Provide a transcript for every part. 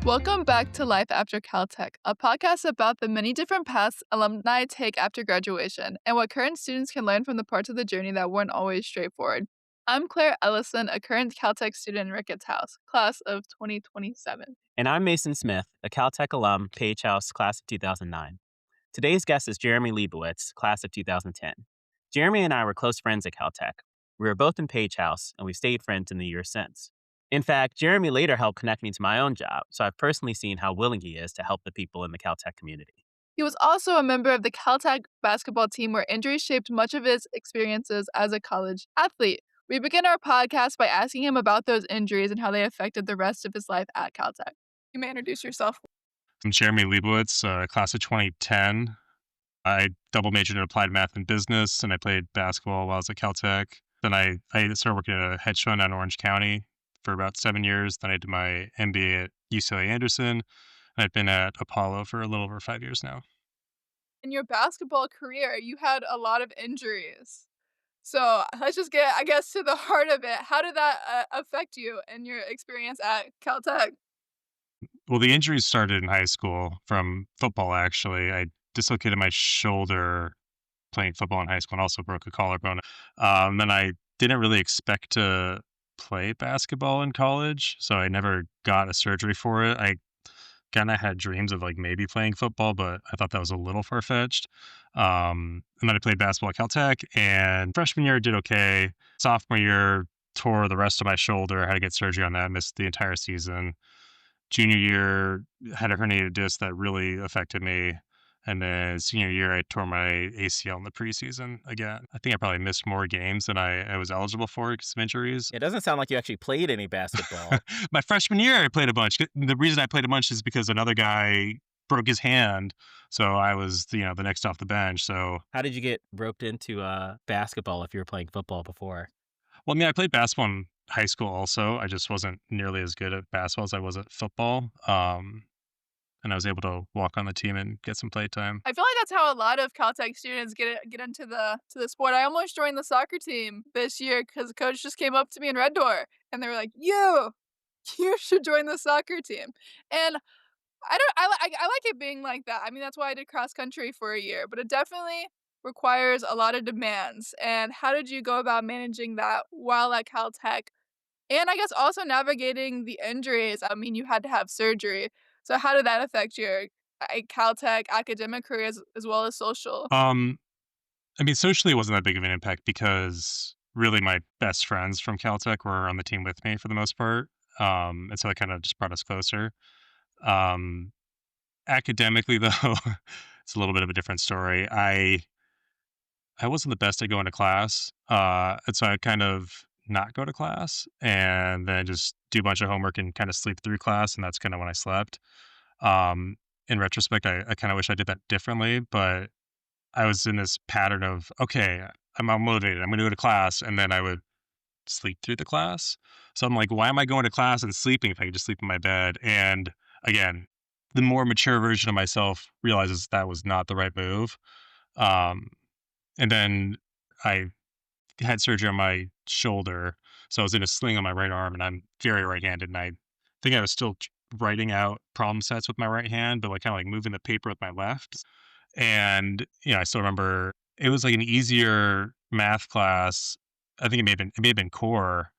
Welcome back to Life After Caltech, a podcast about the many different paths alumni take after graduation and what current students can learn from the parts of the journey that weren't always straightforward. I'm Claire Ellison, a current Caltech student in Ricketts House, class of 2027. And I'm Mason Smith, a Caltech alum, Page House, class of 2009. Today's guest is Jeremy Leibowitz, class of 2010. Jeremy and I were close friends at Caltech. We were both in Page House, and we've stayed friends in the years since. In fact, Jeremy later helped connect me to my own job, so I've personally seen how willing he is to help the people in the Caltech community. He was also a member of the Caltech basketball team where injuries shaped much of his experiences as a college athlete. We begin our podcast by asking him about those injuries and how they affected the rest of his life at Caltech. You may introduce yourself. I'm Jeremy Leibowitz, class of 2010. I double majored in applied math and business, and I played basketball while I was at Caltech. Then I started working at a hedge fund out in Orange County for about 7 years. Then I did my MBA at UCLA Anderson, and I've been at Apollo for a little over 5 years now. In your basketball career, you had a lot of injuries. So let's just get, I guess, to the heart of it. How did that affect you and your experience at Caltech? Well, the injuries started in high school from football, actually. I dislocated my shoulder playing football in high school and also broke a collarbone. Then I didn't really expect to play basketball in college, so I never got a surgery for it. I kind of had dreams of like maybe playing football, but I thought that was a little far-fetched. And then I played basketball at Caltech, and freshman year did okay. Sophomore year tore the rest of my shoulder. I had to get surgery on that, missed the entire season. Junior year had a herniated disc that really affected me. And then senior year, I tore my ACL in the preseason again. I think I probably missed more games than I was eligible for because of injuries. It doesn't sound like you actually played any basketball. My freshman year, I played a bunch. The reason I played a bunch is because another guy broke his hand. So I was, the next off the bench. So, How did you get roped into basketball if you were playing football before? well, I played basketball in high school also. I just wasn't nearly as good at basketball as I was at football. And I was able to walk on the team and get some play time. I feel like that's how a lot of Caltech students get into the sport. I almost joined the soccer team this year because the coach just came up to me in Red Door and they were like, you should join the soccer team." And I like it being like that. I mean, that's why I did cross country for a year, but it definitely requires a lot of demands. And how did you go about managing that while at Caltech? And I guess also navigating the injuries. I mean, you had to have surgery. So how did that affect your Caltech academic career as well as social? Socially, it wasn't that big of an impact because really my best friends from Caltech were on the team with me for the most part. And so it kind of just brought us closer. Um, Academically, though, it's a little bit of a different story. I wasn't the best at going to class, and so I kind of not go to class and then just do a bunch of homework and kind of sleep through class, and that's kind of when I slept. In retrospect, I kind of wish I did that differently, but I was in this pattern of, okay, I'm all motivated. I'm going to go to class, and then I would sleep through the class. So I'm like, why am I going to class and sleeping if I could just sleep in my bed? And again, the more mature version of myself realizes that was not the right move. Um, and then I had surgery on my shoulder. So I was in a sling on my right arm, and I'm very right-handed. And I think I was still writing out problem sets with my right hand, but like kind of like moving the paper with my left. And I still remember it was like an easier math class. I think it may have been core,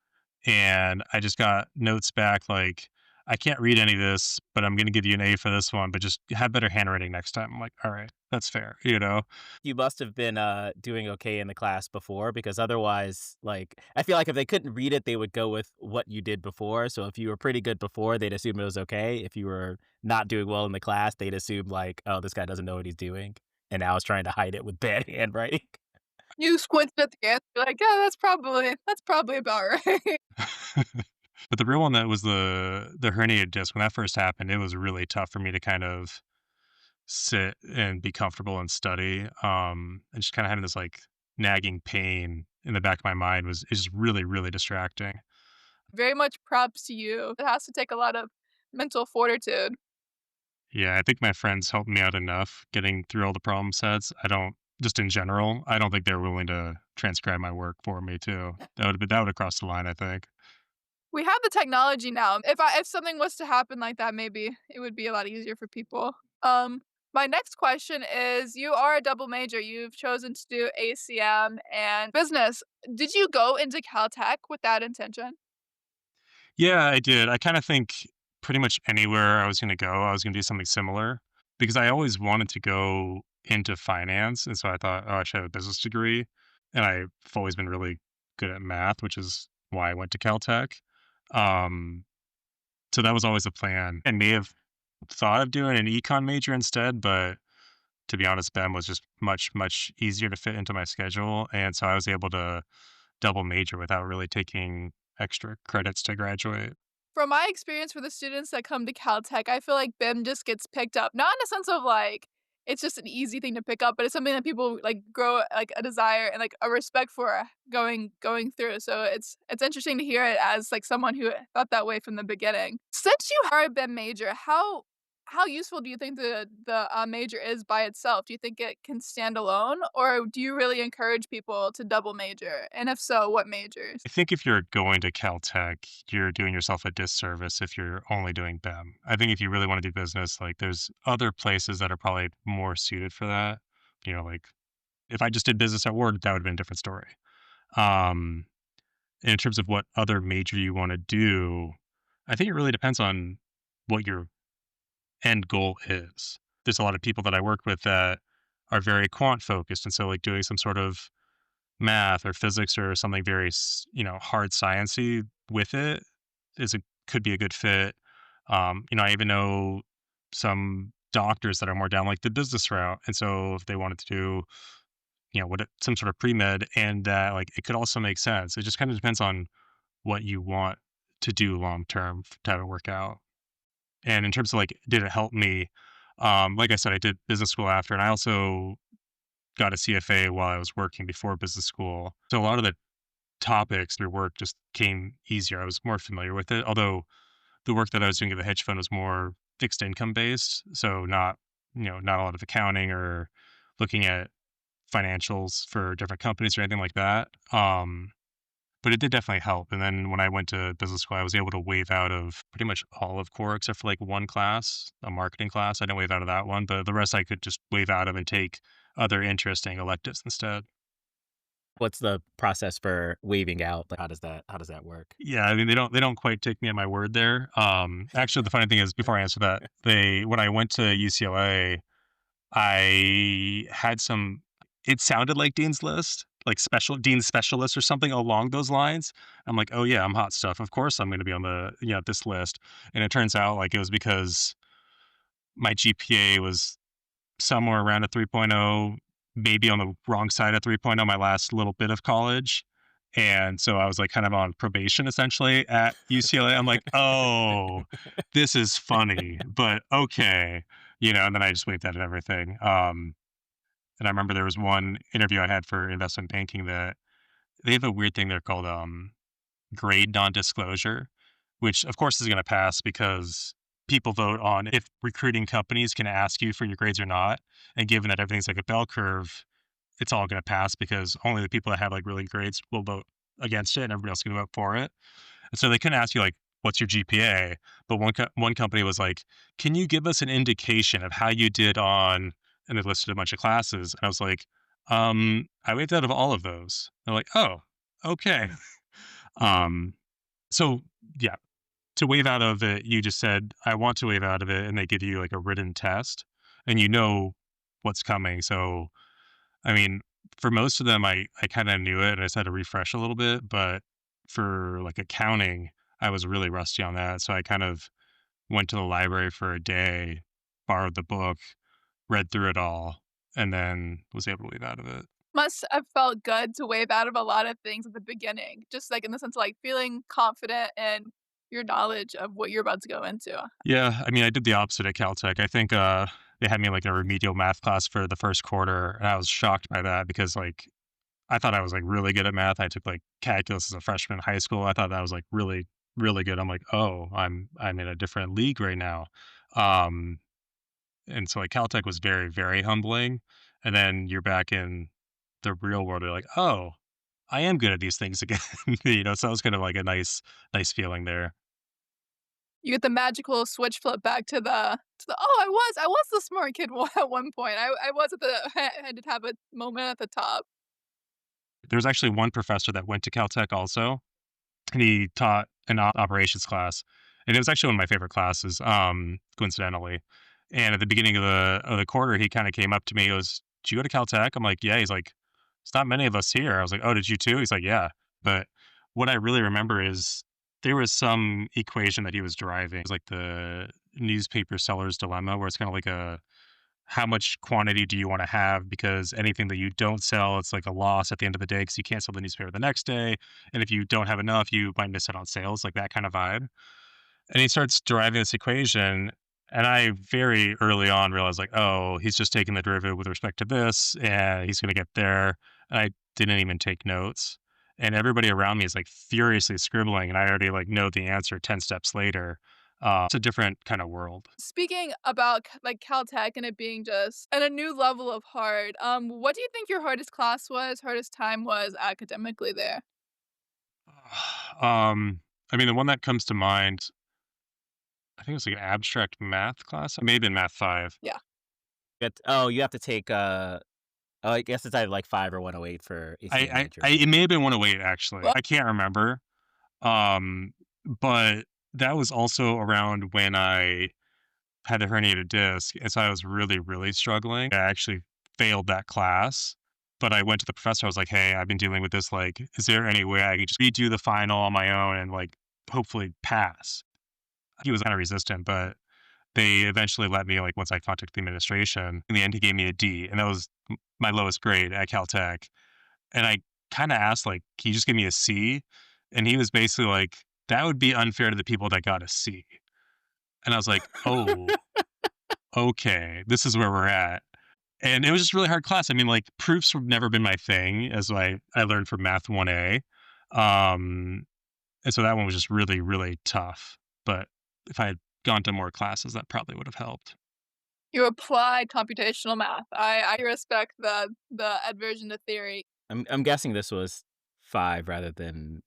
and I just got notes back like, I can't read any of this, but I'm going to give you an A for this one, but just have better handwriting next time. I'm like, all right, that's fair, You must have been doing okay in the class before, because otherwise, like, I feel like if they couldn't read it, they would go with what you did before. So if you were pretty good before, they'd assume it was okay. If you were not doing well in the class, they'd assume like, oh, this guy doesn't know what he's doing, and now he's trying to hide it with bad handwriting. You squinted at the end, you're like, yeah, that's probably about right. But the real one that was the herniated disc, when that first happened, it was really tough for me to kind of sit and be comfortable and study. And just kind of having this like nagging pain in the back of my mind was is just really, really distracting. Very much props to you. It has to take a lot of mental fortitude. Yeah, I think my friends helped me out enough getting through all the problem sets. Just in general, I don't think they're willing to transcribe my work for me too. That would have crossed the line, I think. We have the technology now. If something was to happen like that, maybe it would be a lot easier for people. Um, my next question is, you are a double major. You've chosen to do ACM and business. Did you go into Caltech with that intention? Yeah, I did. I kind of think pretty much anywhere I was going to go, I was going to do something similar because I always wanted to go into finance. And so I thought, oh, I should have a business degree. And I've always been really good at math, which is why I went to Caltech. Um, so that was always a plan. I may have thought of doing an econ major instead, but to be honest, BEM was just much, much easier to fit into my schedule. And so I was able to double major without really taking extra credits to graduate. From my experience with the students that come to Caltech, I feel like BIM just gets picked up. Not in a sense of like it's just an easy thing to pick up, but it's something that people like grow like a desire and like a respect for going through. So it's interesting to hear it as like someone who felt that way from the beginning. Since you are a BIM major, how useful do you think the major is by itself? Do you think it can stand alone, or do you really encourage people to double major? And if so, what majors? I think if you're going to Caltech, you're doing yourself a disservice if you're only doing BEM. I think if you really want to do business, like there's other places that are probably more suited for that. Like if I just did business at Ward, that would have been a different story. Um, in terms of what other major you want to do, I think it really depends on what your end goal is. There's a lot of people that I work with that are very quant focused. And so like doing some sort of math or physics or something very, hard sciencey with it is a could be a good fit. I even know some doctors that are more down like the business route, and so if they wanted to do, some sort of pre med, and like it could also make sense. It just kind of depends on what you want to do long term to have it work out. And in terms of like, did it help me? Like I said, I did business school after, and I also got a CFA while I was working before business school. So a lot of the topics through work just came easier. I was more familiar with it, although the work that I was doing at the hedge fund was more fixed income based. So not a lot of accounting or looking at financials for different companies or anything like that. But it did definitely help. And then when I went to business school, I was able to waive out of pretty much all of core except for like one class, a marketing class. I didn't waive out of that one, but the rest I could just waive out of and take other interesting electives instead. What's the process for waiving out? Like, how does that work? Yeah, I mean they don't quite take me at my word there. Actually, the funny thing is, before I answer that, they when I went to UCLA, I had some. It sounded like Dean's List, like special Dean's Specialist or something along those lines. I'm like, oh yeah, I'm hot stuff. Of course, I'm going to be on the this list. And it turns out like it was because my GPA was somewhere around a 3.0, maybe on the wrong side of 3.0 my last little bit of college. And so I was like kind of on probation essentially at UCLA. I'm like, oh, this is funny, but okay. And then I just waved at it everything. And I remember there was one interview I had for investment banking that they have a weird thing they're called grade non-disclosure, which of course is going to pass because people vote on if recruiting companies can ask you for your grades or not. And given that everything's like a bell curve, it's all going to pass because only the people that have like really grades will vote against it and everybody else is going to vote for it. And so they couldn't ask you like, what's your GPA? But one company was like, can you give us an indication of how you did on, and they listed a bunch of classes. And I was like, I waived out of all of those. They're like, oh, okay. Um, so yeah, to waive out of it, you just said, I want to waive out of it. And they give you like a written test and you know what's coming. So, I mean, for most of them, I kind of knew it and I just had to refresh a little bit. But for like accounting, I was really rusty on that. So I kind of went to the library for a day, borrowed the book, read through it all, and then was able to waive out of it. Must have felt good to wave out of a lot of things at the beginning, just, like, in the sense of, like, feeling confident in your knowledge of what you're about to go into. Yeah, I mean, I did the opposite at Caltech. I think they had me like in a remedial math class for the first quarter, and I was shocked by that because like I thought I was like really good at math. I took like calculus as a freshman in high school. I thought that was like really really good. I'm like, oh, I'm in a different league right now. Um, and so like Caltech was very very humbling, and then you're back in the real world. You're like, oh, I am good at these things again. So it was kind of like a nice feeling there. You get the magical switch flip back to the, "Oh, I was the smart kid at one point. I was at the I did have a moment at the top." There's actually one professor that went to Caltech also, and he taught an operations class, and it was actually one of my favorite classes, coincidentally. And at the beginning of the quarter, he kind of came up to me. He goes, "Did you go to Caltech?" I'm like, "Yeah." He's like, "It's not many of us here." I was like, "Oh, did you too?" He's like, "Yeah." But what I really remember is there was some equation that he was driving. It was like the newspaper seller's dilemma, where it's kind of like a how much quantity do you want to have? Because anything that you don't sell, it's like a loss at the end of the day because you can't sell the newspaper the next day. And if you don't have enough, you might miss out on sales, like that kind of vibe. And he starts deriving this equation. And I very early on realized, like, oh, he's just taking the derivative with respect to this, and he's going to get there. And I didn't even take notes. And everybody around me is like furiously scribbling, and I already like know the answer 10 steps later. It's a different kind of world. Speaking about like Caltech and it being just at a new level of hard, what do you think your hardest class was, hardest time was academically there? Um, I mean, the one that comes to mind, I think it was like an abstract math class. It may have been math 5. Yeah. You have to take, oh, I guess it's either like 5 or 108 for ACA I major. it may have been 108 actually. Well, I can't remember. Um, but that was also around when I had the herniated disc, and so I was really, really struggling. I actually failed that class, but I went to the professor. I was like, "Hey, I've been dealing with this. Like, is there any way I could just redo the final on my own and like hopefully pass?" He was kind of resistant, but they eventually let me, like, once I contacted the administration. In the end, he gave me a D, and that was my lowest grade at Caltech. And I kinda asked, like, "Can you just give me a C?" And he was basically like, "That would be unfair to the people that got a C." And I was like, "Oh, okay. This is where we're at." And it was just a really hard class. I mean, like, proofs have never been my thing, as I learned from Math 1A. Um, and so that one was just really, really tough. But if I had gone to more classes, that probably would have helped. you applied computational math. I respect the aversion to theory. I'm guessing this was 5 rather than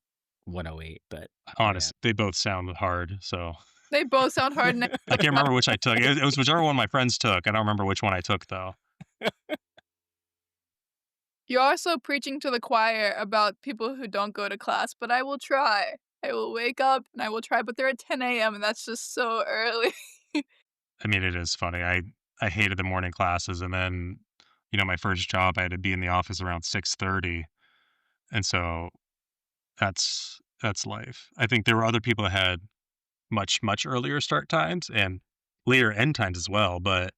108, but yeah. Honestly, they both sound hard, so They both sound hard and I can't remember which I took. It was whichever one my friends took. I don't remember which one I took, though. you're also preaching to the choir about people who don't go to class, but I will try. I will wake up and I will try, but they're at 10 a.m. and that's just so early. I mean, it is funny. I hated the morning classes, and then, my first job, I had to be in the office around 6:30, and so that's life. I think there were other people that had much, much earlier start times and later end times as well, but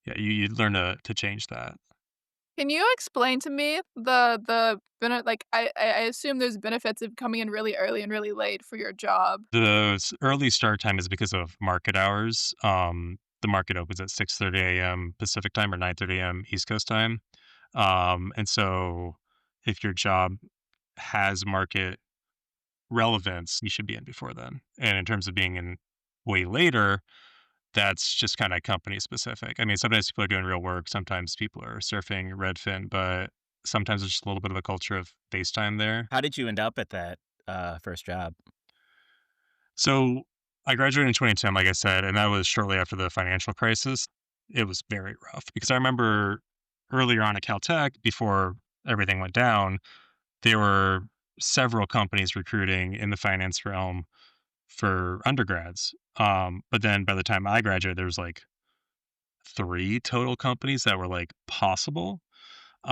yeah, you learn to change that. Can you explain to me like I assume there's benefits of coming in really early and really late for your job. The early start time is because of market hours. The market opens at 6:30 a.m. Pacific time or 9:30 a.m. East Coast time. And so if your job has market relevance, you should be in before then. And in terms of being in way later, that's just kind of company specific. I mean, sometimes people are doing real work, sometimes people are surfing Redfin, but sometimes it's just a little bit of a culture of face time there. How did you end up at that, first job? So I graduated in 2010, like I said, and that was shortly after the financial crisis. It was very rough because I remember earlier on at Caltech, before everything went down, there were several companies recruiting in the finance realm for undergrads. But then by the time I graduated, there was like 3 total companies that were like possible. So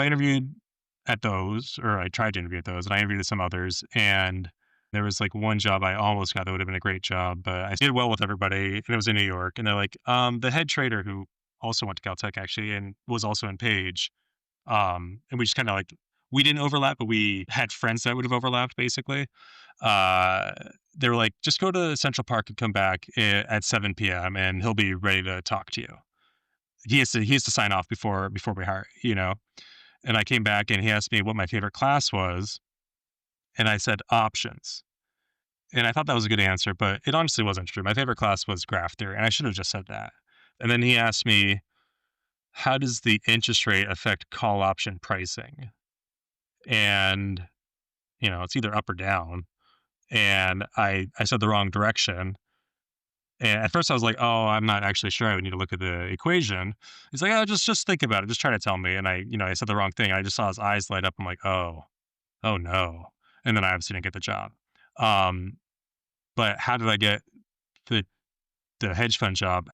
I interviewed at those, or I tried to interview at those, and I interviewed at some others. And there was like one job I almost got that would have been a great job, but I did well with everybody, and it was in New York. And they're like, the head trader who also went to Caltech actually and was also in Page. And we just kind of like we didn't overlap, but we had friends that would have overlapped basically. Uh, they were like, just go to Central Park and come back at 7 p.m. and he'll be ready to talk to you. He has to sign off before we hire. And I came back and he asked me what my favorite class was, and I said options. And I thought that was a good answer, but it honestly wasn't true. My favorite class was graph theory, and I should have just said that. And then he asked me, how does the interest rate affect call option pricing? and it's either up or down. And I said the wrong direction. And at first I was like, "Oh, I'm not actually sure. I would need to look at the equation." He's like, "Oh, just think about it. Just try to tell me." And I said the wrong thing. I just saw his eyes light up. I'm like, "Oh, oh no!" And then I obviously didn't get the job. Um, but how did I get the the hedge fund job?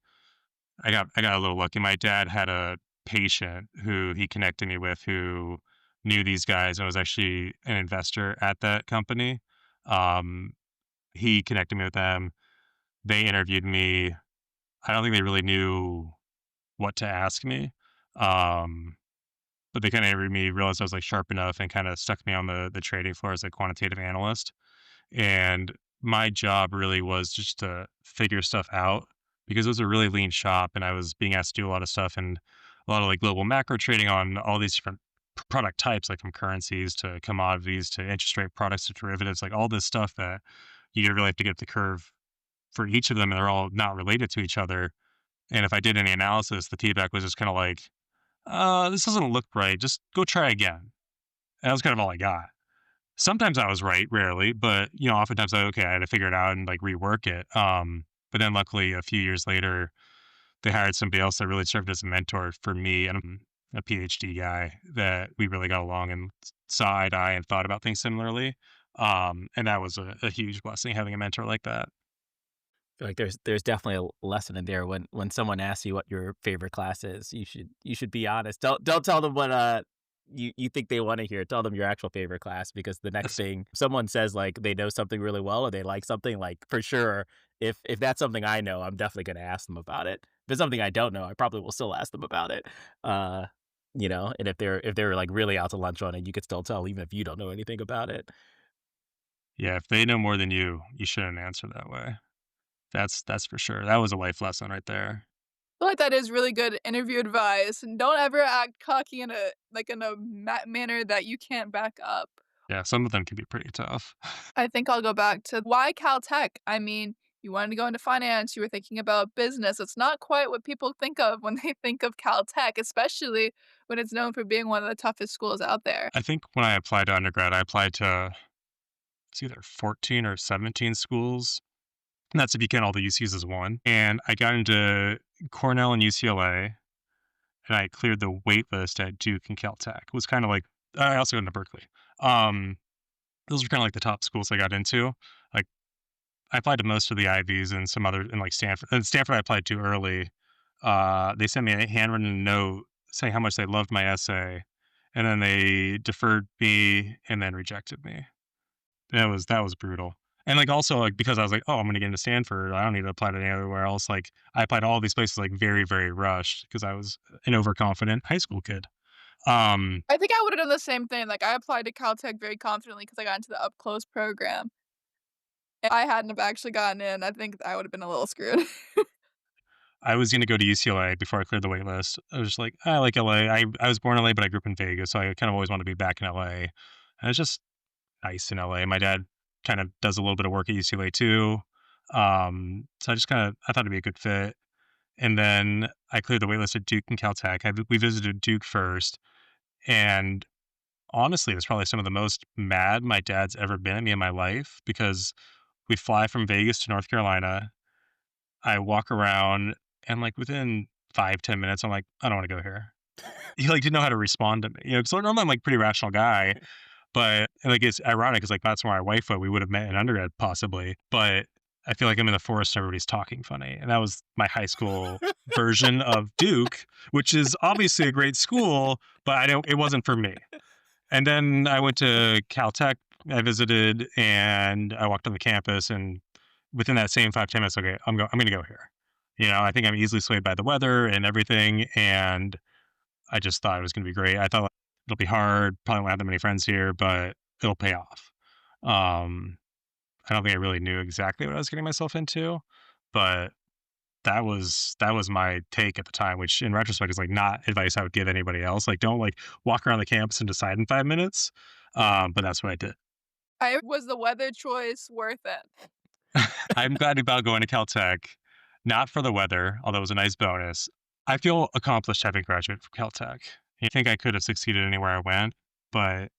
I got a little lucky. My dad had a patient who he connected me with who knew these guys and was actually an investor at that company. Um, he connected me with them. They interviewed me. I don't think they really knew what to ask me. Um, but they kind of interviewed me, realized I was like sharp enough, and kind of stuck me on the trading floor as a quantitative analyst. And my job really was just to figure stuff out because it was a really lean shop, and I was being asked to do a lot of stuff and a lot of like global macro trading on all these different product types, like from currencies to commodities to interest rate products to derivatives, like all this stuff that you really have to get the curve for each of them, and they're all not related to each other. And if I did any analysis, the feedback was just kind of like, this doesn't look right. Just go try again. And that was kind of all I got. Sometimes I was right, rarely, but oftentimes okay, I had to figure it out and like rework it. But then luckily a few years later, they hired somebody else that really served as a mentor for me and a PhD guy that we really got along and saw eye to eye and thought about things similarly. And that was a huge blessing having a mentor like that. Feel like there's definitely a lesson in there when someone asks you what your favorite class is, you should be honest. Don't tell them what you think they want to hear. Tell them your actual favorite class because the next That's- thing someone says like they know something really well or they like something like for sure if that's something I know, I'm definitely going to ask them about it. If it's something I don't know, I probably will still ask them about it. Uh, and if they're like really out to lunch on it, you could still tell even if you don't know anything about it. yeah, if they know more than you shouldn't answer that way. That's for sure. That was a life lesson right there. Feel like that is really good interview advice, and don't ever act cocky in a manner that you can't back up. Yeah, some of them can be pretty tough. I think I'll go back to why Caltech? I mean, you wanted to go into finance, you were thinking about business. It's not quite what people think of when they think of Caltech, especially when it's known for being one of the toughest schools out there. I think when I applied to undergrad, I applied to it's either 14 or 17 schools. And that's if you count all the UCs as one. And I got into Cornell and UCLA, and I cleared the wait list at Duke and Caltech. It was kind of like I also got into Berkeley. Um, those were kind of like the top schools I got into. Like I applied to most of the Ivies and some other, and like Stanford. And Stanford, I applied to early. They sent me a handwritten note saying how much they loved my essay, and then they deferred me and then rejected me. That was brutal. And, like, also, like, because I was like, "Oh, I'm gonna get into Stanford. I don't need to apply to anywhere else." Like, I applied to all these places, like, very, very rushed because I was an overconfident high school kid. Um, I think I would have done the same thing. Like I applied to Caltech very confidently because I got into the up close program. If I hadn't have actually gotten in, I think I would have been a little screwed. I was gonna go to UCLA before I cleared the wait list. I was just like, "I like LA." I was born in LA, but I grew up in Vegas, so I kind of always wanted to be back in LA. And it's just nice in LA. My dad kind of does a little bit of work at UCLA too. So I thought it'd be a good fit. And then I cleared the wait list at Duke and Caltech. We visited Duke first, and honestly, it's probably some of the most mad my dad's ever been at me in my life because we fly from Vegas to North Carolina. I walk around, and like within 5, 10 minutes, I'm like, I don't want to go here. He like didn't know how to respond to me, because normally I'm like a pretty rational guy, but like it's ironic because like that's where my wife went. We would have met in undergrad possibly, but I feel like I'm in the forest and everybody's talking funny, and that was my high school version of Duke, which is obviously a great school, but I don't. It wasn't for me. And then I went to Caltech. I visited and I walked on the campus, and within that same 5, 10 minutes, okay, I'm going to go here. I think I'm easily swayed by the weather and everything, and I just thought it was going to be great. I thought like, it'll be hard, probably won't have that many friends here, but it'll pay off. Um, I don't think I really knew exactly what I was getting myself into, but that was my take at the time, which in retrospect is like not advice I would give anybody else. Like don't like walk around the campus and decide in 5 minutes. But that's what I did. I was the weather choice worth it? I'm glad about going to Caltech, not for the weather, although it was a nice bonus. I feel accomplished having graduated from Caltech. I think I could have succeeded anywhere I went, but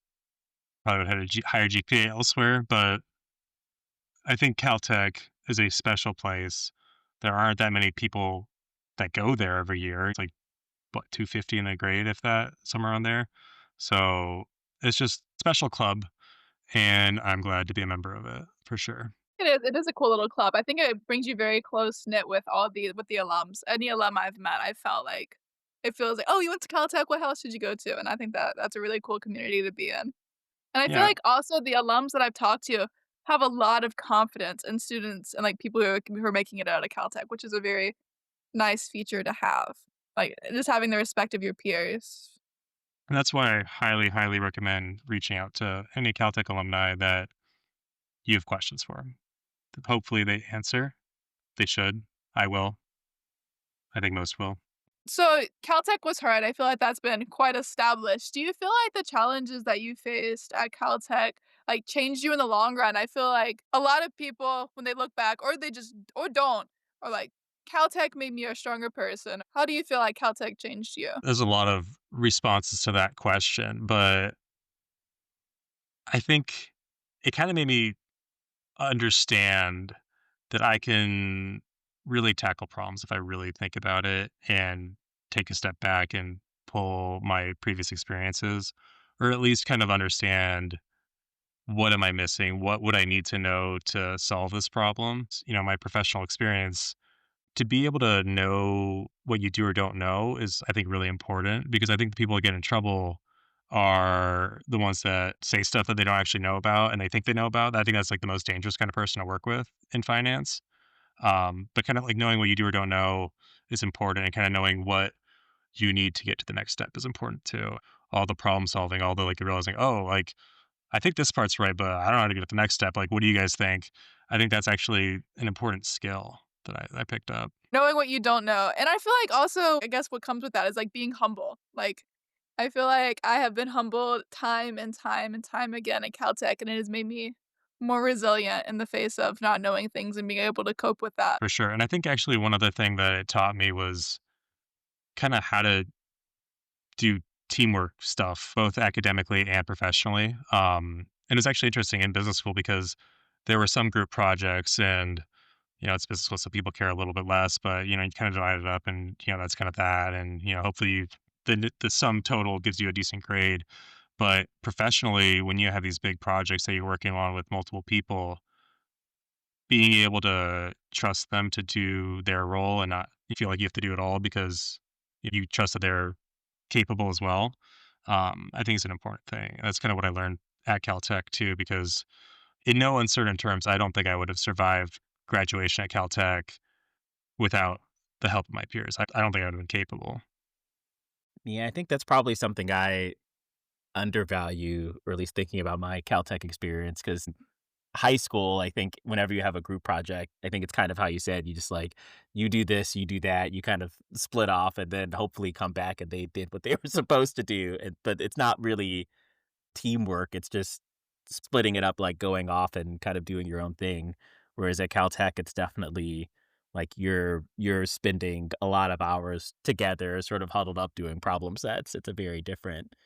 probably would have had a higher GPA elsewhere. But I think Caltech is a special place. There aren't that many people that go there every year. It's like what, 250 in a grade, if that, somewhere on there. So it's just special club, and I'm glad to be a member of it for sure. It is a cool little club. I think it brings you very close knit with the alums. Any alum I've met, I felt like it feels like, "Oh, you went to Caltech, what house did you go to?" And I think that that's a really cool community to be in. And I feel Yeah, like also the alums that I've talked to have a lot of confidence in students and, like, people who are making it out of Caltech, which is a very nice feature to have. Like, just having the respect of your peers. and that's why I highly, highly recommend reaching out to any Caltech alumni that you have questions for. Hopefully they answer. They should. I will. I think most will. So, Caltech was hard. I feel like that's been quite established. Do you feel like the challenges that you faced at Caltech, like, changed you in the long run? I feel like a lot of people, when they look back, or they just or don't, are like, "Caltech made me a stronger person." How do you feel like Caltech changed you? There's a lot of responses to that question, but I think it kind of made me understand that I can really tackle problems if I really think about it and take a step back and pull my previous experiences, or at least kind of understand what am I missing? What would I need to know to solve this problem? My professional experience to be able to know what you do or don't know is, I think, really important because I think the people that get in trouble are the ones that say stuff that they don't actually know about and they think they know about. I think that's like the most dangerous kind of person to work with in finance. But kind of like knowing what you do or don't know is important, and kind of knowing what you need to get to the next step is important too. All the problem solving, all the like realizing, oh, like I think this part's right, but I don't know how to get to the next step. Like, what do you guys think? I think that's actually an important skill that I picked up. Knowing what you don't know. And I feel like also, I guess what comes with that is, like, being humble. Like, I feel like I have been humbled time and time and time again at Caltech, and it has made me more resilient in the face of not knowing things and being able to cope with that. For sure, and I think actually one other thing that it taught me was kinda how to do teamwork stuff, both academically and professionally, and it's actually interesting in business school because there were some group projects and, it's business school, so people care a little bit less, but, you kinda divide it up and, that's kind of that, and, hopefully the sum total gives you a decent grade, but professionally, when you have these big projects that you're working on with multiple people, being able to trust them to do their role and not feel like you have to do it all because you trust that they're capable as well, I think is an important thing. That's kind of what I learned at Caltech too, because in no uncertain terms, I don't think I would have survived graduation at Caltech without the help of my peers. I don't think I would have been capable. Yeah, I think that's probably something I undervalue, or at least thinking about my Caltech experience, because high school, I think whenever you have a group project, I think it's kind of how you said, you just like, you do this, you do that, you kind of split off and then hopefully come back and they did what they were supposed to do. But it's not really teamwork. It's just splitting it up, like going off and kind of doing your own thing. Whereas at Caltech, it's definitely like you're spending a lot of hours together, sort of huddled up doing problem sets. It's a very different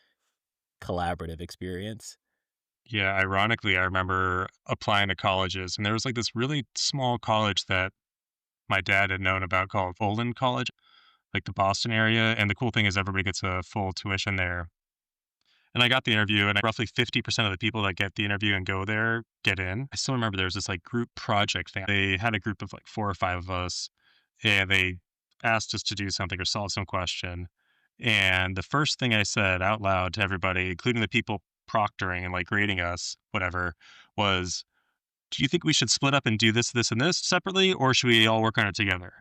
collaborative experience. Yeah, ironically, I remember applying to colleges, and there was like this really small college that my dad had known about called Fulton College, like the Boston area. And the cool thing is everybody gets a full tuition there. And I got the interview, and roughly 50% of the people that get the interview and go there get in. I still remember there was this like group project thing. They had a group of like 4 or 5 of us, and they asked us to do something or solve some question. And the first thing I said out loud to everybody, including the people proctoring and like grading us, whatever, was, do you think we should split up and do this, this, and this separately, or should we all work on it together?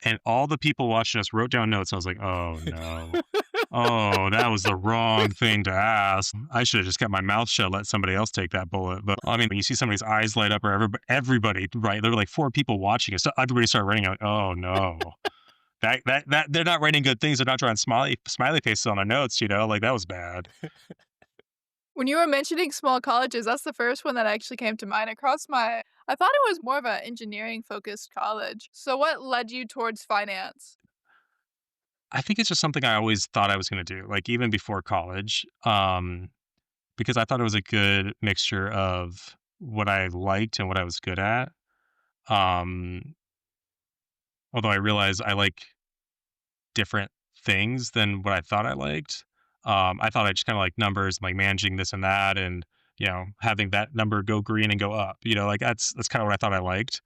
And all the people watching us wrote down notes. I was like, oh no. Oh, that was the wrong thing to ask. I should have just kept my mouth shut, let somebody else take that bullet. But I mean, when you see somebody's eyes light up or everybody, right? There were like 4 people watching us. So everybody started writing out, oh no. That they're not writing good things. They're not drawing smiley faces on their notes, like that was bad. When you were mentioning small colleges, that's the first one that actually came to mind. Across my I thought it was more of a engineering-focused college. So what led you towards finance? I think it's just something I always thought I was going to do, like even before college. because I thought it was a good mixture of what I liked and what I was good at. Um, Although I realize I like different things than what I thought I liked. I thought I just kind of like numbers, like managing this and that, and having that number go green and go up. Like that's kind of what I thought I liked.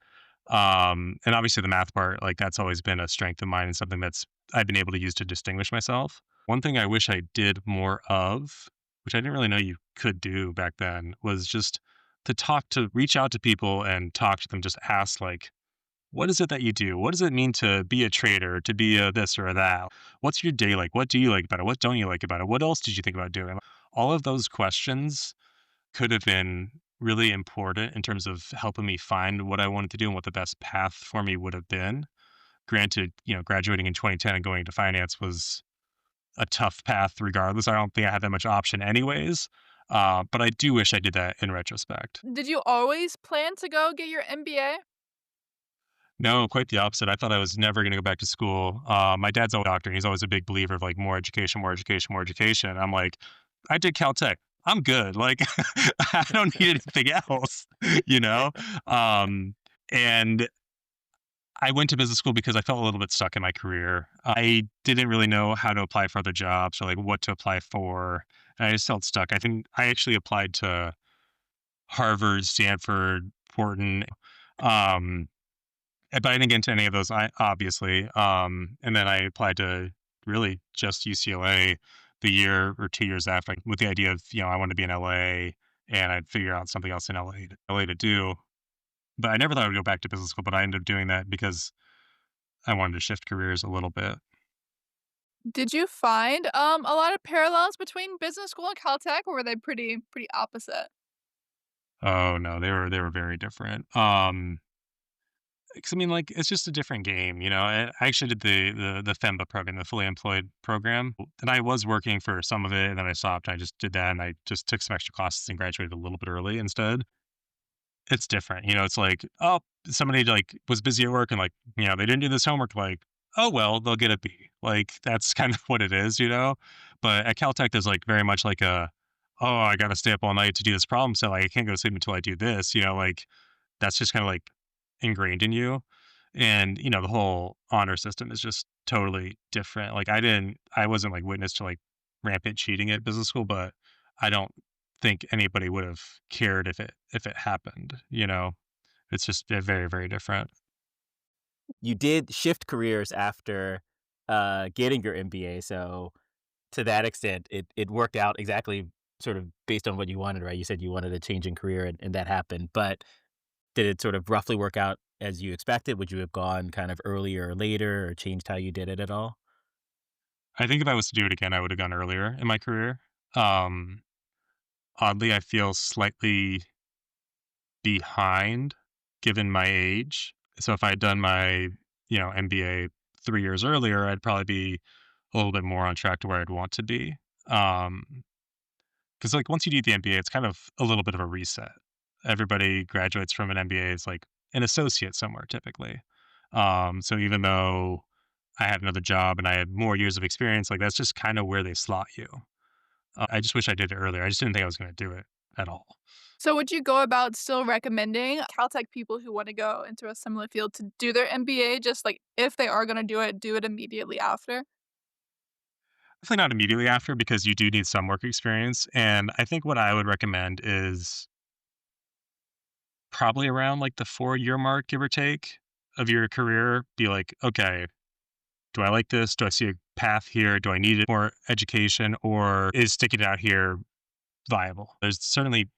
And obviously the math part, like that's always been a strength of mine and something that's I've been able to use to distinguish myself. One thing I wish I did more of, which I didn't really know you could do back then, was just to reach out to people and talk to them, just ask like, what is it that you do? What does it mean to be a trader, to be a this or a that? What's your day like? What do you like about it? What don't you like about it? What else did you think about doing? All of those questions could have been really important in terms of helping me find what I wanted to do and what the best path for me would have been. Granted, graduating in 2010 and going into finance was a tough path regardless. I don't think I had that much option anyways. But I do wish I did that in retrospect. Did you always plan to go get your MBA? No, quite the opposite. I thought I was never going to go back to school. My dad's a doctor, and he's always a big believer of like more education, more education, more education. I'm like, I did Caltech. I'm good. Like, I don't need anything else, you know? Um, and I went to business school because I felt a little bit stuck in my career. I didn't really know how to apply for other jobs or like what to apply for. And I just felt stuck. I think I actually applied to Harvard, Stanford, Wharton. Um, but I didn't get into any of those, obviously. And then I applied to really just UCLA the year or 2 years after, like, with the idea of, I wanted to be in LA and I'd figure out something else in LA to do. But I never thought I would go back to business school, but I ended up doing that because I wanted to shift careers a little bit. Did you find, a lot of parallels between business school and Caltech, or were they pretty opposite? Oh no, they were very different. 'Cause I mean, like, it's just a different game, you know? I actually did the FEMBA program, the fully employed program, and I was working for some of it, and then I stopped. I just did that, and I just took some extra classes and graduated a little bit early instead. It's different, it's like, oh, somebody, like, was busy at work and, like, they didn't do this homework, like, oh, well, they'll get a B. Like, that's kind of what it is, you know? But at Caltech, there's, like, very much like "Oh, I gotta stay up all night to do this problem, so, like, I can't go to sleep until I do this," like, that's just kinda, like, ingrained in you, and, the whole honor system is just totally different. Like, I wasn't, like, witness to, like, rampant cheating at business school, but I don't think anybody would have cared if it happened, you know? It's just very, very different. You did shift careers after, getting your MBA, so to that extent, it worked out exactly sort of based on what you wanted, right? You said you wanted a change in career and that happened, but did it sort of roughly work out as you expected? Would you have gone kind of earlier or later or changed how you did it at all? I think if I was to do it again, I would have gone earlier in my career. Um, Oddly, I feel slightly behind given my age. So if I had done my, MBA 3 years earlier, I'd probably be a little bit more on track to where I'd want to be. Um, Because like once you do the MBA, it's kind of a little bit of a reset. Everybody graduates from an MBA as like an associate somewhere typically. So even though I had another job and I had more years of experience, like that's just kind of where they slot you. I just wish I did it earlier. I just didn't think I was going to do it at all. So would you go about still recommending Caltech people who wanna go into a similar field to do their MBA, just, like, if they are gonna do it immediately after? Definitely not immediately after because you do need some work experience. And I think what I would recommend is probably around like the 4 year mark, give or take, of your career. Be like, okay, do I like this? Do I see a path here? Do I need more education or is sticking it out here viable? There's certainly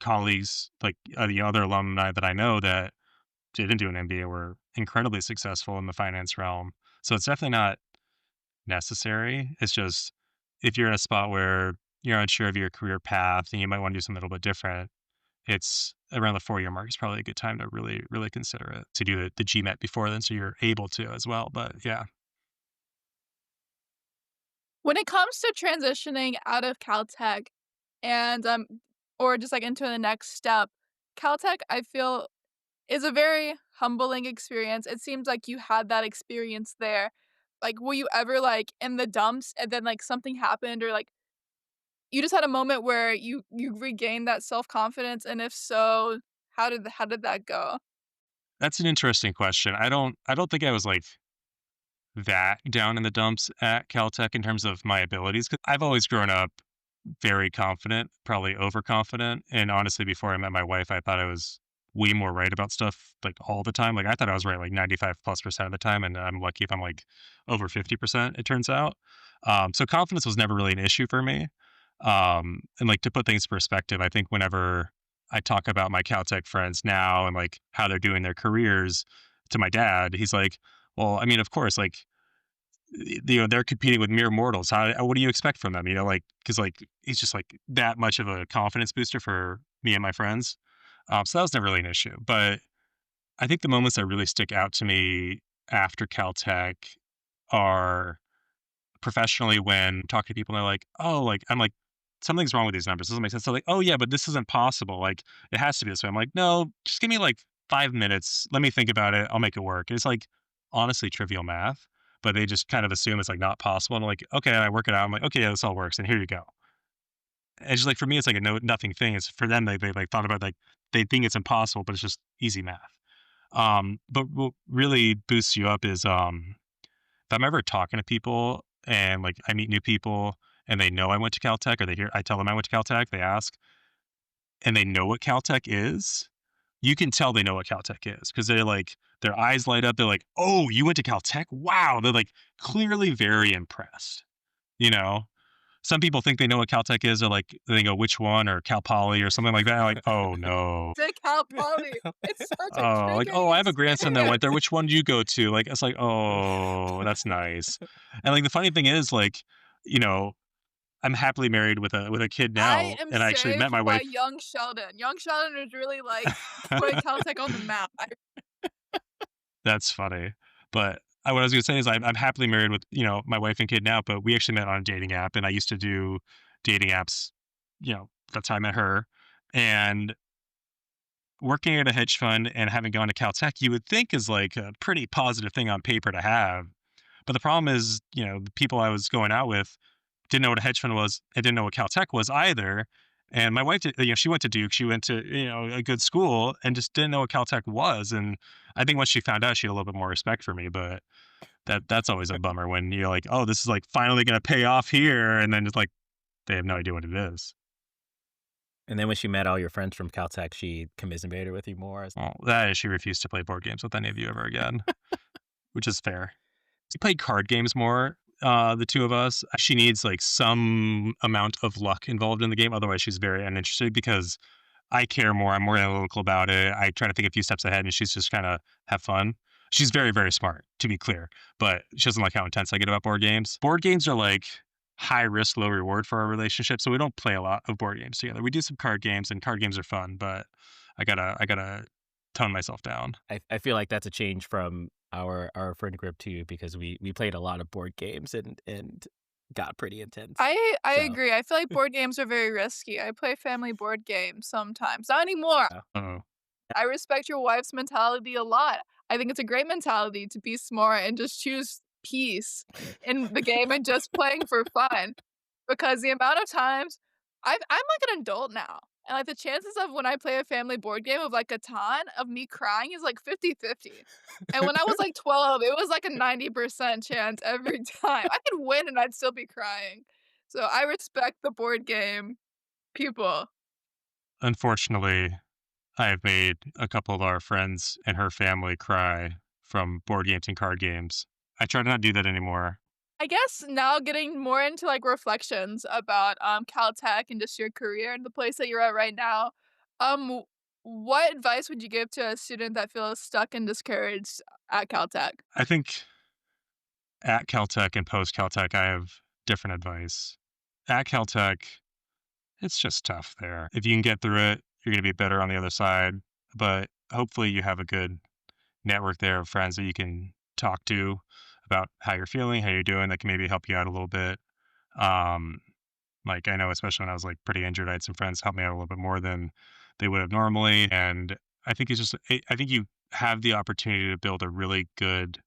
colleagues like the other alumni that I know that didn't do an MBA were incredibly successful in the finance realm. So it's definitely not necessary. It's just if you're in a spot where you're unsure of your career path and you might want to do something a little bit different, it's around the 4 year mark is probably a good time to really, really consider it. To do the GMAT before then, so you're able to as well. But yeah, When it comes to transitioning out of Caltech and, or just, like, into the next step, Caltech, I feel, is a very humbling experience. It seems like you had that experience there. Like, were you ever, like, in the dumps and then, like, something happened or, like, you just had a moment where you regained that self-confidence, and if so, how did that go? That's an interesting question. I don't think I was like that down in the dumps at Caltech in terms of my abilities, 'cause I've always grown up very confident, probably overconfident. And honestly, before I met my wife, I thought I was way more right about stuff like all the time. Like I thought I was right like 95+% of the time. And I'm lucky if I'm like over 50%, it turns out. So confidence was never really an issue for me. And like to put things in perspective, I think whenever I talk about my Caltech friends now and like how they're doing their careers to my dad, he's like, well, I mean, of course, like they're competing with mere mortals. What do you expect from them? Like because like he's just like that much of a confidence booster for me and my friends. So that was never really an issue. But I think the moments that really stick out to me after Caltech are professionally when talking to people and they're like, oh, like I'm like something's wrong with these numbers. Doesn't make sense. So like, oh yeah, but this isn't possible. Like it has to be this way. I'm like, no, just give me like 5 minutes. Let me think about it. I'll make it work. It's like honestly trivial math, but they just kind of assume it's like not possible. And I'm like, okay, and I work it out. I'm like, okay, yeah, this all works, and here you go. And it's just like for me, it's like a nothing thing. It's for them, they like thought about like they think it's impossible, but it's just easy math. But what really boosts you up is if I'm ever talking to people and like I meet new people and they know I went to Caltech or they hear I tell them I went to Caltech, they ask and they know what Caltech is, you can tell they know what Caltech is because they're like their eyes light up. They're like, "Oh, you went to Caltech? Wow!" They're like clearly very impressed. You know, some people think they know what Caltech is. They're like they go which one or Cal Poly or something like that. I'm like, oh no. Say Cal Poly. It's such a Oh, like, oh, trigger I have a grandson that experience. went there. Which one do you go to? Like, it's like, oh, that's nice. And like the funny thing is, like, you know, I'm happily married with a kid I now, am and I actually met saved my by wife. young Sheldon. Young Sheldon is really, like, put Caltech on the map. That's funny. But what I was gonna say is I'm happily married with, my wife and kid now, but we actually met on a dating app, and I used to do dating apps, that's how I met her. And working at a hedge fund and having gone to Caltech, you would think is like a pretty positive thing on paper to have. But the problem is, the people I was going out with didn't know what a hedge fund was and didn't know what Caltech was either. And my wife, she went to Duke, she went to, a good school and just didn't know what Caltech was. And I think once she found out, she had a little bit more respect for me. But that's always a bummer when you're like, oh, this is like finally going to pay off here. And then it's like, they have no idea what it is. And then when she met all your friends from Caltech, she commiserated with you more. Well, that is, she refused to play board games with any of you ever again, which is fair. We played card games more, the two of us. She needs like some amount of luck involved in the game. Otherwise, she's very uninterested because I care more. I'm more analytical about it. I try to think a few steps ahead and she's just kind of have fun. She's very, very smart, to be clear, but she doesn't like how intense I get about board games. Board games are like high risk, low reward for our relationship. So we don't play a lot of board games together. We do some card games and card games are fun, but I gotta tone myself down. I feel like that's a change from our friend group too, because we played a lot of board games and got pretty intense. I So, agree. I feel like board games are very risky. I play family board games sometimes. Not anymore. yeah. Oh, I respect your wife's mentality a lot. I think it's a great mentality to be smart and just choose peace in the game and just playing for fun. Because the amount of times I'm like an adult now. And like the chances of when I play a family board game of like Catan of me crying is like 50-50. And when I was like 12, it was like a 90% chance every time. I could win and I'd still be crying. So I respect the board game people. unfortunately, I have made a couple of our friends and her family cry from board games and card games. I try to not do that anymore. I guess now getting more into like reflections about Caltech and just your career and the place that you're at right now. What advice would you give to a student that feels stuck and discouraged at Caltech? I think at Caltech and post Caltech, I have different advice. At Caltech, it's just tough there. If you can get through it, you're going to be better on the other side. But hopefully, you have a good network there of friends that you can talk to about how you're feeling, how you're doing, that can maybe help you out a little bit. Um, like I know, especially when I was like pretty injured, I had some friends help me out a little bit more than they would have normally. And I think I think you have the opportunity to build a really good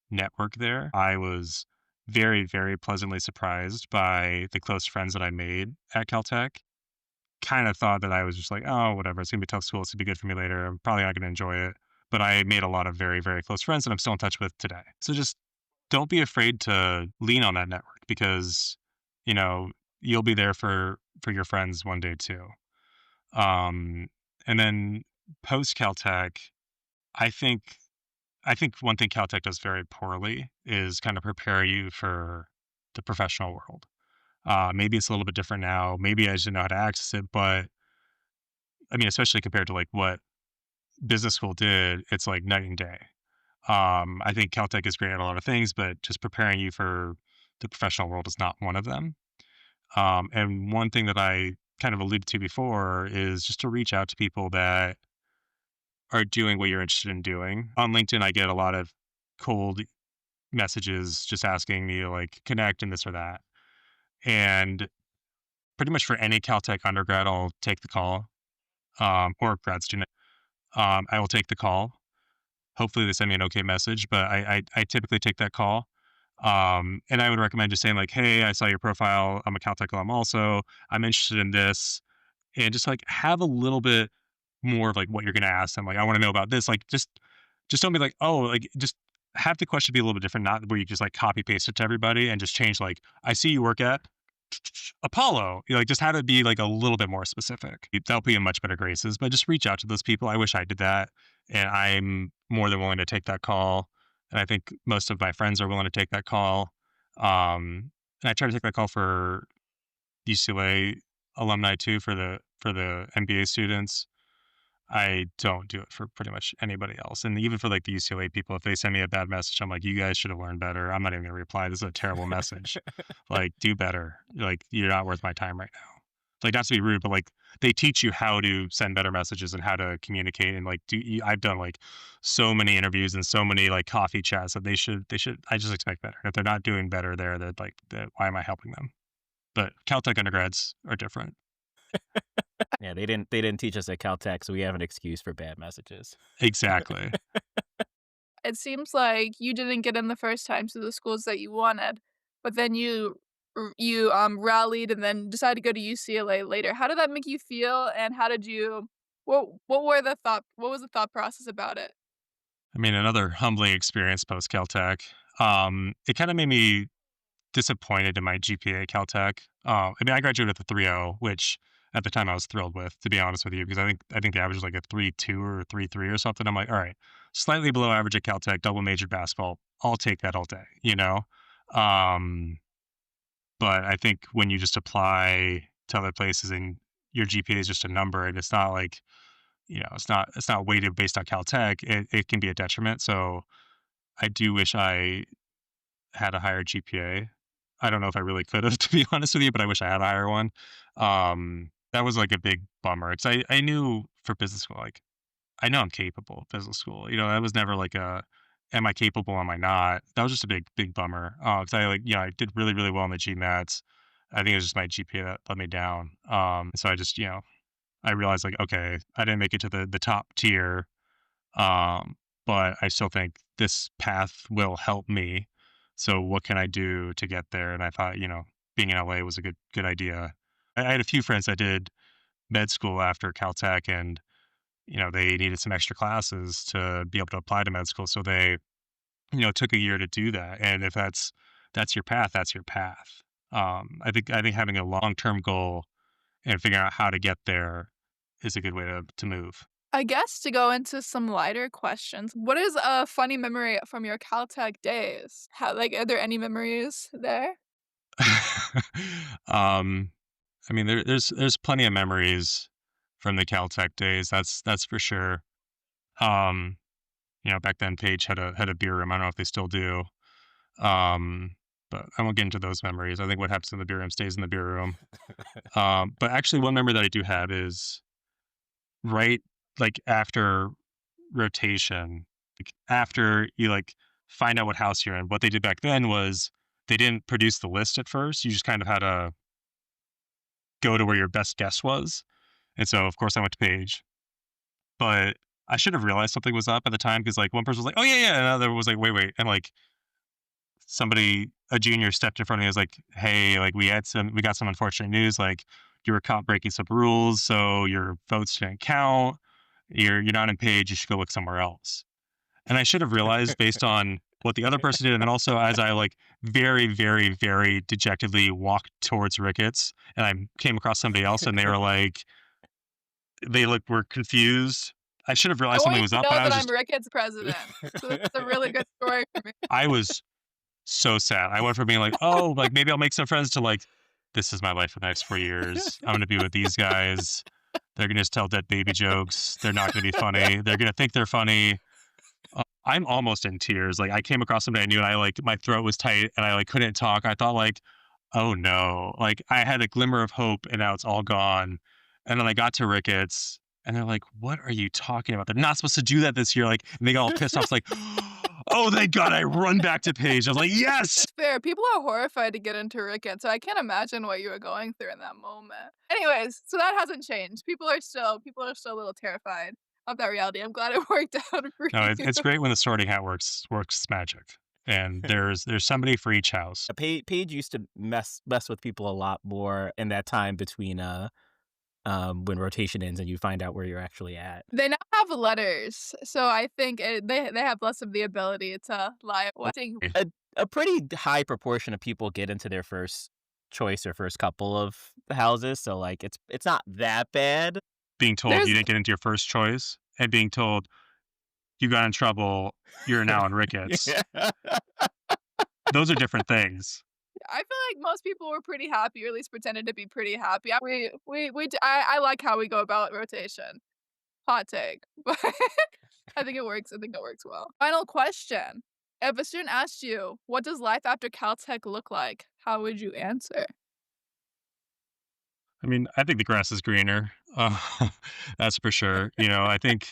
network there. I was very, very pleasantly surprised by the close friends that I made at Caltech. Kind of thought that I was just like, oh, whatever, it's gonna be tough school, it's gonna be good for me later. I'm probably not gonna enjoy it. But I made a lot of very, very close friends that I'm still in touch with today. So just don't be afraid to lean on that network because, you know, you'll be there for your friends one day too. Um, and then post Caltech, I think I think one thing Caltech does very poorly is kind of prepare you for the professional world. Maybe it's a little bit different now. Maybe I just didn't know how to access it, but I mean, especially compared to like what business school did, it's like night and day. I think Caltech is great at a lot of things, but just preparing you for the professional world is not one of them. And one thing that I kind of alluded to before is just to reach out to people that are doing what you're interested in doing. On LinkedIn, I get a lot of cold messages just asking me to like connect and this or that. And pretty much for any Caltech undergrad, I'll take the call, or grad student. I will take the call. Hopefully they send me an okay message, but I typically take that call. And I would recommend just saying like, hey, I saw your profile. I'm a Caltech alum also. I'm interested in this. And just like have a little bit more of like what you're gonna ask them. Like, I want to know about this. Like just don't be like, oh, like just have the question be a little bit different, not where you just like copy paste it to everybody and just change like, I see you work at Apollo. You know, like just have it be like a little bit more specific. They'll be in much better graces, but just reach out to those people. I wish I did that. And I'm more than willing to take that call. And I think most of my friends are willing to take that call. And I try to take that call for UCLA alumni too, for the MBA students. I don't do it for pretty much anybody else. And even for like the UCLA people, if they send me a bad message, I'm like, you guys should have learned better. I'm not even gonna reply. This is a terrible message. Like, do better. Like, you're not worth my time right now. Like, not to be rude, but like they teach you how to send better messages and how to communicate. And like, I've done like so many interviews and so many like coffee chats that they should. I just expect better. If they're not doing better there, they're like, why am I helping them? But Caltech undergrads are different. Yeah, they didn't teach us at Caltech, so we have an excuse for bad messages. Exactly. It seems like you didn't get in the first time to the schools that you wanted, but then you rallied and then decided to go to UCLA later. How did that make you feel, and how did you what was the thought process about it? I mean, another humbling experience post Caltech. It kind of made me disappointed in my GPA at Caltech. I mean, I graduated with a 3.0, which at the time I was thrilled with, to be honest with you, because I think the average was like a 3.2 or 3.3 or something. I'm like, all right, slightly below average at Caltech, double majored basketball. I'll take that all day, you know. Um, but I think when you just apply to other places and your GPA is just a number, and it's not like, it's not weighted based on Caltech, it can be a detriment. So I do wish I had a higher GPA. I don't know if I really could have, to be honest with you, but I wish I had a higher one. That was like a big bummer because I knew for business school, like I know I'm capable of business school. You know, that was never like am I capable? Am I not? That was just a big bummer. Because I like, I did really, really well in the GMATs. I think it was just my GPA that let me down. So I just, I realized like, okay, I didn't make it to the top tier. Um, but I still think this path will help me. So what can I do to get there? And I thought, being in LA was a good idea. I had a few friends that did med school after Caltech, and they needed some extra classes to be able to apply to med school. So they, took a year to do that. And if that's your path, that's your path. I think having a long term goal and figuring out how to get there is a good way to move. I guess to go into some lighter questions, what is a funny memory from your Caltech days? Are there any memories there? um, I mean, there's plenty of memories from the Caltech days. That's for sure. Um, back then Page had a beer room. I don't know if they still do. Um, but I won't get into those memories. I think what happens in the beer room stays in the beer room. But actually, one memory that I do have is right like after rotation, like after you like find out what house you're in. What they did back then was they didn't produce the list at first. You just kind of had to go to where your best guess was. And so, of course, I went to Page, but I should have realized something was up at the time because, like, one person was like, "Oh yeah, yeah," and another was like, "Wait, wait," and like a junior stepped in front of me and was like, "Hey, like we got some unfortunate news. Like you were caught breaking some rules, so your votes didn't count. You're not in Page. You should go look somewhere else." And I should have realized based on what the other person did, and then also as I like very, very, very dejectedly walked towards Ricketts, and I came across somebody else, and were confused. I should have I realized want something you was to up, know and that I'm Ricketts' president. So this is a really good story for me. I was so sad. I went from being like, "Oh, like, maybe I'll make some friends," to like, "This is my life for the next 4 years. I'm gonna be with these guys. They're gonna just tell dead baby jokes. They're not gonna be funny. They're gonna think they're funny." I'm almost in tears. Like, I came across somebody I knew, and I, like my throat was tight, and I, like, couldn't talk. I thought, like, "Oh, no." Like, I had a glimmer of hope, and now it's all gone. And then I got to Ricketts, and they're like, "What are you talking about? They're not supposed to do that this year." Like, and they got all pissed off. It's like, "Oh, thank God." I run back to Paige. I was like, "Yes!" It's fair. People are horrified to get into Ricketts, so I can't imagine what you were going through in that moment. Anyways, so that hasn't changed. People are still a little terrified of that reality. I'm glad it worked out for No, you. it's great when the sorting hat works magic, and there's somebody for each house. Paige used to mess with people a lot more in that time between when rotation ends and you find out where you're actually at. They now have letters, so I think they have less of the ability to lie. A a pretty high proportion of people get into their first choice or first couple of houses, so, like, it's not that bad. Being told There's you didn't get into your first choice and being told you got in trouble, you're now in Ricketts. Yeah. Those are different things. I feel like most people were pretty happy, or at least pretended to be pretty happy. I like how we go about rotation. Hot take, but I think it works. I think it works well. Final question. If a student asked you, "What does life after Caltech look like?" How would you answer? I mean, I think the grass is greener. That's for sure. I think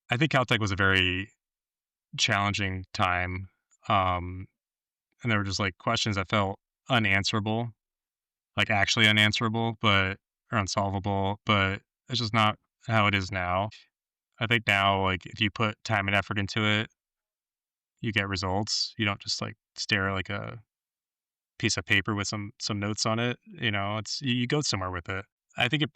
Caltech was a very challenging time, um, and there were just, like, questions that felt unanswerable, like, actually unanswerable, but or unsolvable, but it's just not how it is now. I think now, like, if you put time and effort into it, you get results. You don't just, like, stare at, like, a piece of paper with some notes on it, it's you go somewhere with it. I think it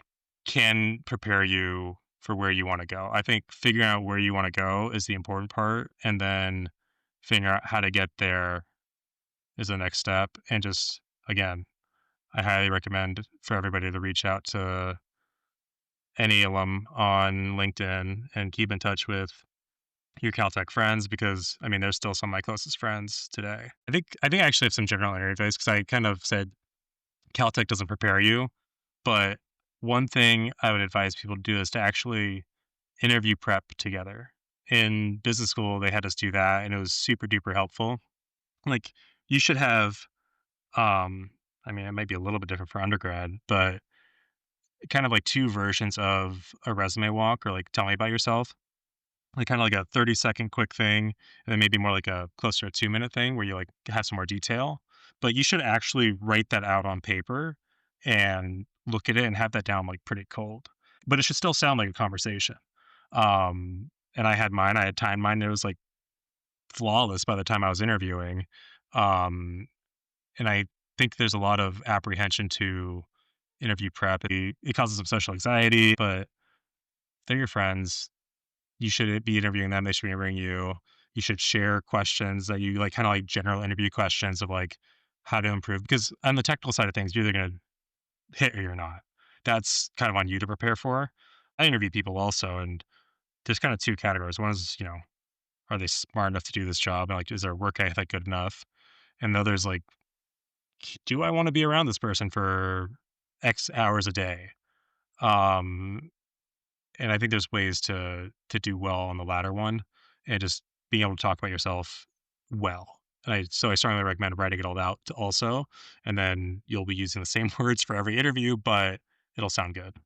can prepare you for where you wanna go. I think figuring out where you wanna go is the important part, and then figuring out how to get there is the next step, and just again, I highly recommend for everybody to reach out to any alum on LinkedIn and keep in touch with your Caltech friends because I mean they're still some of my closest friends today. I think I actually have some general advice because I kind of said Caltech doesn't prepare you, but one thing I would advise people to do is to actually interview prep together. In business school, they had us do that, and it was super duper helpful. Like you should have, um, I mean, it might be a little bit different for undergrad, but kind of like two versions of a resume walk or like tell me about yourself. Like kind of like a 30-second quick thing, and then maybe more like a closer to a 2-minute thing where you like have some more detail. But you should actually write that out on paper and look at it and have that down like pretty cold. But it should still sound like a conversation. And I had mine, I had timed mine, it was like flawless by the time I was interviewing. Um, and I think there's a lot of apprehension to interview prep. It causes some social anxiety, but they're your friends. You should be interviewing them, they should be interviewing you. You should share questions that you like, kinda like general interview questions of, like, how to improve because on the technical side of things, you're either gonna hit or you're not. That's kind of on you to prepare for. I interview people also, and there's kinda 2 categories. One is, are they smart enough to do this job? And, like, is their work ethic good enough? And the other is, like, do I wanna be around this person for X hours a day? Um And I think there's ways to do well on the latter one and just being able to talk about yourself well. So I strongly recommend writing it all out also, and then you'll be using the same words for every interview, but it'll sound good.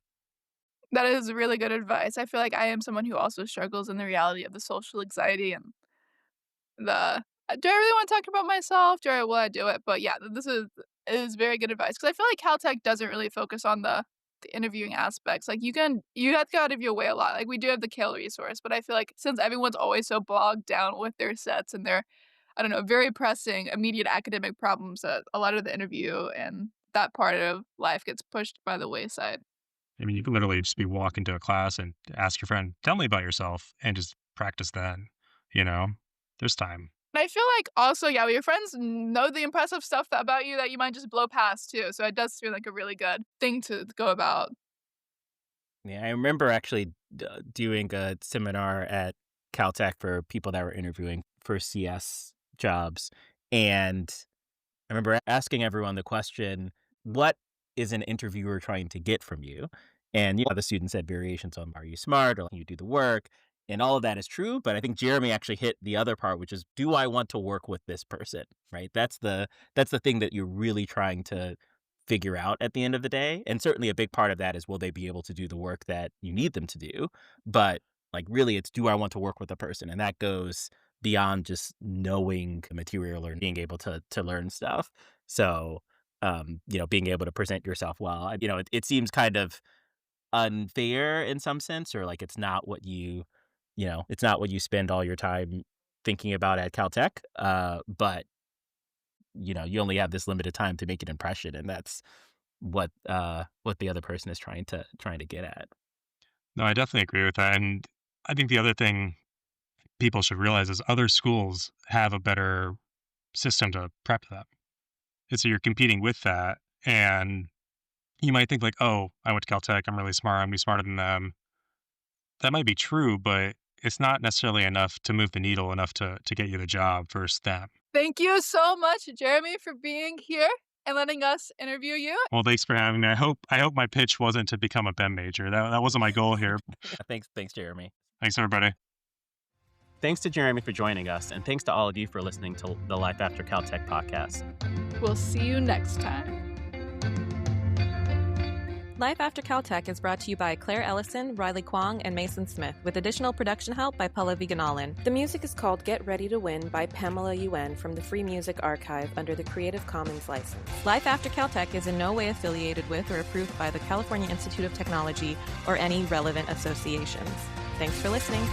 That is really good advice. I feel like I am someone who also struggles in the reality of the social anxiety and the do I really wanna talk about myself? Will I do it? But yeah, this is very good advice because I feel like Caltech doesn't really focus on the interviewing aspects. Like, you have to go out of your way a lot. Like, we do have the Kale resource, but I feel like since everyone's always so bogged down with their sets and their I don't know, very pressing, immediate academic problems that a lot of the interview and that part of life gets pushed by the wayside. I mean, you could literally just be walking to a class and ask your friend, "Tell me about yourself," and just practice that, you know? There's time. And I feel like also, yeah, your friends know the impressive stuff about you that you might just blow past too. So it does feel like a really good thing to go about. Yeah, I remember actually doing a seminar at Caltech for people that were interviewing for CS jobs. And I remember asking everyone the question, what is an interviewer trying to get from you? And, the students said variations on, are you smart or can you do the work? And all of that is true. But I think Jeremy actually hit the other part, which is, do I want to work with this person? Right. That's the thing that you're really trying to figure out at the end of the day. And certainly a big part of that is, will they be able to do the work that you need them to do? But like, really, it's, do I want to work with a person? And that goes beyond just knowing material or being able to learn stuff. So, being able to present yourself well, it seems kind of unfair in some sense, or like it's not what you spend all your time thinking about at Caltech. But you only have this limited time to make an impression, and that's what the other person is trying to get at. No, I definitely agree with that, and I think the other thing people should realize is other schools have a better system to prep them. And so you're competing with that, and you might think like, "Oh, I went to Caltech, I'm really smart, I'm gonna be smarter than them." That might be true, but it's not necessarily enough to move the needle enough to get you the job versus them. Thank you so much, Jeremy, for being here and letting us interview you. Well, thanks for having me. I hope my pitch wasn't to become a BEM major. That wasn't my goal here. Thanks, Jeremy. Thanks, everybody. Thanks to Jeremy for joining us, and thanks to all of you for listening to the Life After Caltech podcast. We'll see you next time. Life After Caltech is brought to you by Claire Ellison, Riley Kwong, and Mason Smith, with additional production help by Pallavi Ganalan. The music is called Get Ready to Win by Pamela Yuen from the Free Music Archive under the Creative Commons license. Life After Caltech is in no way affiliated with or approved by the California Institute of Technology or any relevant associations. Thanks for listening.